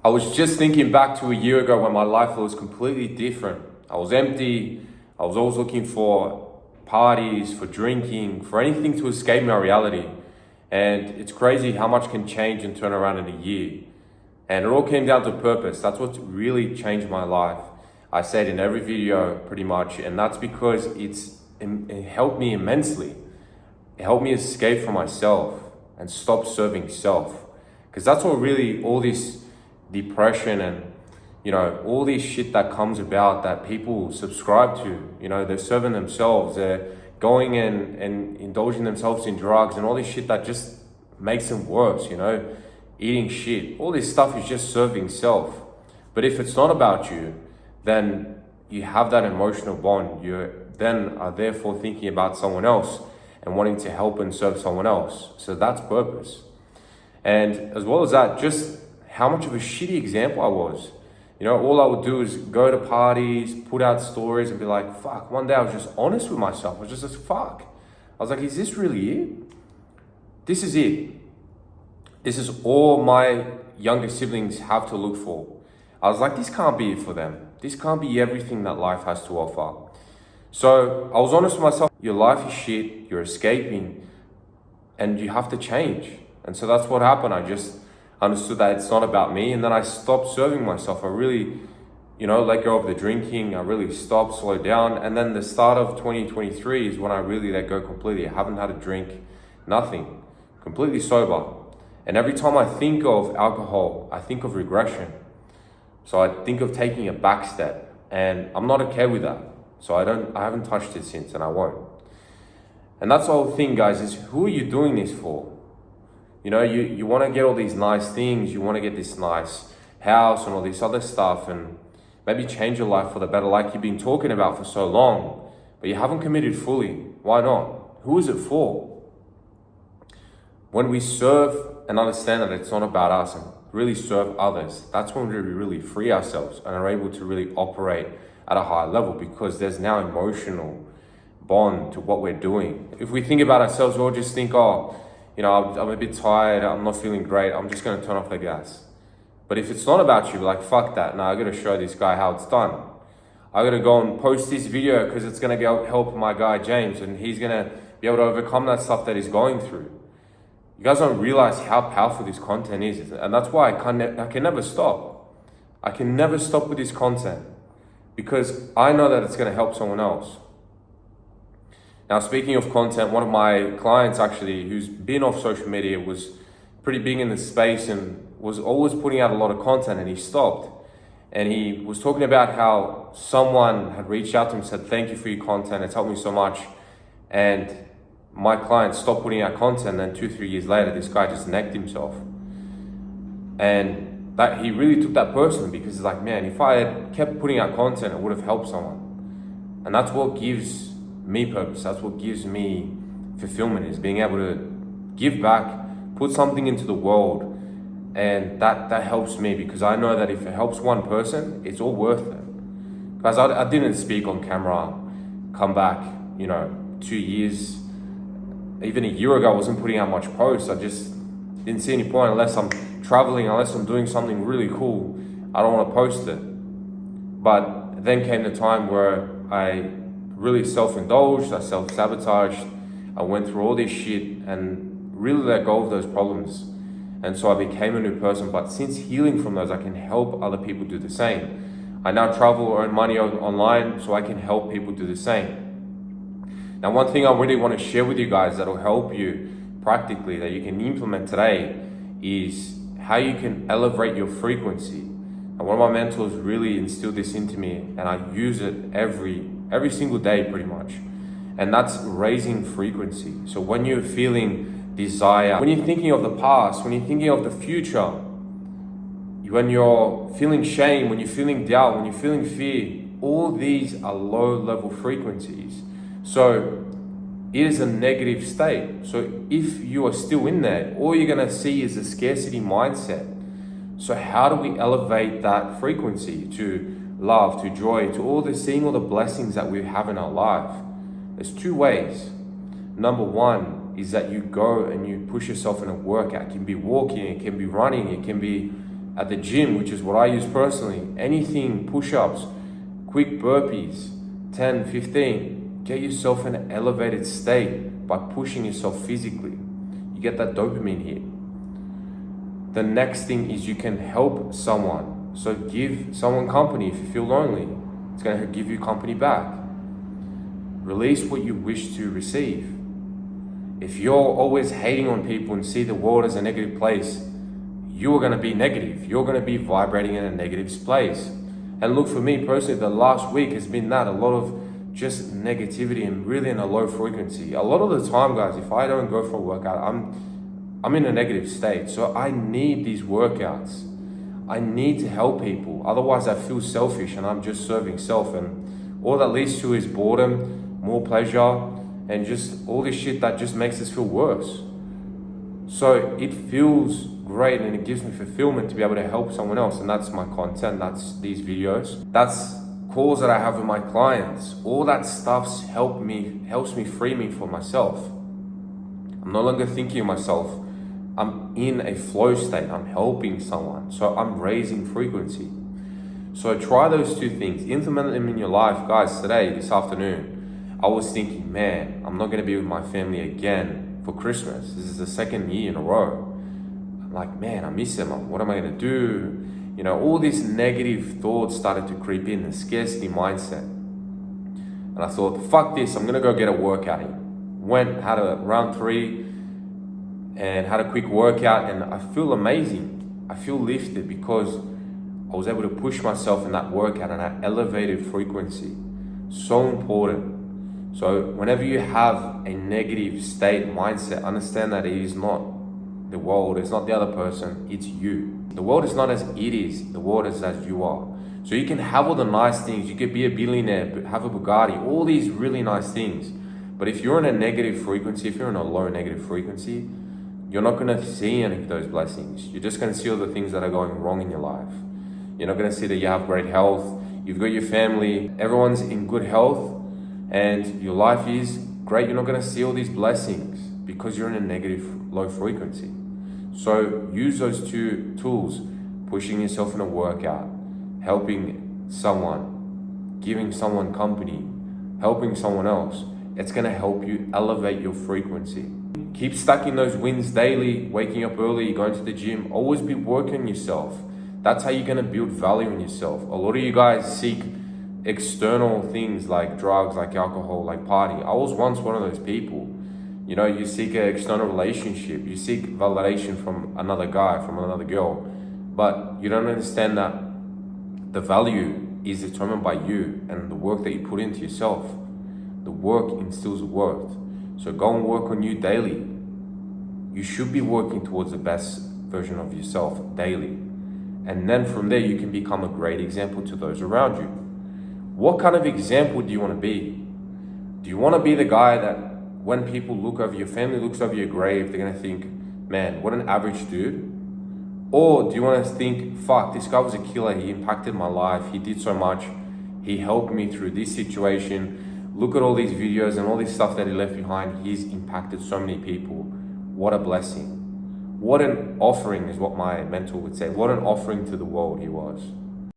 I was just thinking back to a year ago when my life was completely different. I was empty. I was always looking for parties, for drinking, for anything to escape my reality. And it's crazy how much can change and turn around in a year. And it all came down to purpose. That's what really changed my life. I said in every video pretty much, and that's because it helped me immensely. It helped me escape from myself and stop serving self. Because that's what really all this depression and all this shit that comes about that people subscribe to. They're serving themselves, they're going and indulging themselves in drugs and all this shit that just makes them worse, eating shit. All this stuff is just serving self. But if it's not about you, then you have that emotional bond. You then are therefore thinking about someone else and wanting to help and serve someone else. So that's purpose. And as well as that, just how much of a shitty example I was. All I would do is go to parties, put out stories and be like, fuck, one day I was just honest with myself. I was just like, fuck. I was like, is this really it? This is it. This is all my younger siblings have to look for. I was like, this can't be it for them. This can't be everything that life has to offer. So I was honest with myself. Your life is shit, you're escaping, and you have to change. And so that's what happened. I just understood that it's not about me, and then I stopped serving myself. I really, let go of the drinking. I really stopped, slowed down. And then the start of 2023 is when I really let go completely. I haven't had a drink, nothing, completely sober. And every time I think of alcohol, I think of regression. So I think of taking a back step, and I'm not okay with that. So I haven't touched it since, and I won't. And that's the whole thing, guys, is who are you doing this for? You want to get all these nice things, you want to get this nice house and all this other stuff and maybe change your life for the better like you've been talking about for so long, but you haven't committed fully. Why not? Who is it for? When we serve and understand that it's not about us and really serve others, that's when we really free ourselves and are able to really operate at a higher level, because there's now emotional bond to what we're doing. If we think about ourselves, we'll just think, I'm a bit tired, I'm not feeling great, I'm just going to turn off the gas. But if it's not about you, like, fuck that. Now I got to show this guy how it's done. I got to go and post this video because it's going to help my guy James, and he's going to be able to overcome that stuff that he's going through. You guys don't realize how powerful this content is, and that's why I can never stop. I can never stop with this content because I know that it's going to help someone else. Now, speaking of content, one of my clients actually, who's been off social media, was pretty big in the space and was always putting out a lot of content, and he stopped. And he was talking about how someone had reached out to him and said, thank you for your content, it's helped me so much. And my client stopped putting out content, and then 2-3 years later, this guy just necked himself. And that he really took that personally, because he's like, man, if I had kept putting out content, it would have helped someone. And that's what gives me purpose. That's what gives me fulfillment, is being able to give back, put something into the world. And that helps me, because I know that if it helps one person, it's all worth it. Guys, I didn't speak on camera, come back, 2 years, even a year ago, I wasn't putting out much posts. I just didn't see any point unless I'm traveling, unless I'm doing something really cool. I don't want to post it. But then came the time where I really self-indulged, I self-sabotaged, I went through all this shit and really let go of those problems. And so I became a new person. But since healing from those, I can help other people do the same. I now travel, earn money online, so I can help people do the same. Now, one thing I really want to share with you guys that'll help you practically, that you can implement today, is how you can elevate your frequency. And one of my mentors really instilled this into me, and I use it every single day pretty much. And that's raising frequency. So when you're feeling desire, when you're thinking of the past, when you're thinking of the future, when you're feeling shame, when you're feeling doubt, when you're feeling fear, all these are low level frequencies. So it is a negative state. So if you are still in there, all you're going to see is a scarcity mindset. So how do we elevate that frequency to love, to joy, to all the seeing all the blessings that we have in our life? There's two ways. Number one is that you go and you push yourself in a workout. It can be walking, it can be running, it can be At the gym, which is what I use personally, anything, push-ups, quick burpees, 10, 15, get yourself in an elevated state by pushing yourself physically. You get that dopamine hit. The next thing is you can help someone. So give someone company if you feel lonely. It's going to give you company back. Release what you wish to receive. If you're always hating on people and see the world as a negative place, you are going to be negative. You're going to be vibrating in a negative place. And look, for me personally, the last week has been that, a lot of just negativity and really in a low frequency. A lot of the time, guys, if I don't go for a workout, I'm in a negative state. So I need these workouts. I need to help people. Otherwise I feel selfish and I'm just serving self. And all that leads to is boredom, more pleasure, and just all this shit that just makes us feel worse. So it feels great and it gives me fulfillment to be able to help someone else. And that's my content, that's these videos. That's calls that I have with my clients. All that stuff helps me free me for myself. I'm no longer thinking of myself. I'm in a flow state. I'm helping someone. So I'm raising frequency. So try those two things. Implement them in your life. Guys, today, this afternoon, I was thinking, man, I'm not going to be with my family again for Christmas. This is the second year in a row. I'm like, man, I miss them. What am I going to do? You know, all these negative thoughts started to creep in, the scarcity mindset. And I thought, fuck this, I'm going to go get a workout in. Went, had a round 3 and had a quick workout, and I feel amazing. I feel lifted because I was able to push myself in that workout and that elevated frequency. So important. So whenever you have a negative state mindset, understand that it is not the world, it's not the other person, it's you. The world is not as it is, the world is as you are. So you can have all the nice things, you could be a billionaire, have a Bugatti, all these really nice things. But if you're in a negative frequency, if you're in a low negative frequency, you're not going to see any of those blessings. You're just going to see all the things that are going wrong in your life. You're not going to see that you have great health, you've got your family, everyone's in good health, and your life is great. You're not going to see all these blessings because you're in a negative low frequency. So use those two tools, pushing yourself in a workout, helping someone, giving someone company, helping someone else. It's going to help you elevate your frequency. Keep stacking those wins daily, waking up early, going to the gym. Always be working on yourself. That's how you're going to build value in yourself. A lot of you guys seek external things like drugs, like alcohol, like party. I was once one of those people. You know, you seek an external relationship, you seek validation from another guy, from another girl, but you don't understand that the value is determined by you and the work that you put into yourself. The work instills worth. So go and work on you daily. You should be working towards the best version of yourself daily. And then from there, you can become a great example to those around you. What kind of example do you want to be? Do you want to be the guy that when people look over, your family looks over your grave, they're going to think, man, what an average dude? Or do you want to think, fuck, this guy was a killer, he impacted my life, he did so much, he helped me through this situation, look at all these videos and all this stuff that he left behind, he's impacted so many people. What a blessing. What an offering is what my mentor would say. What an offering to the world he was.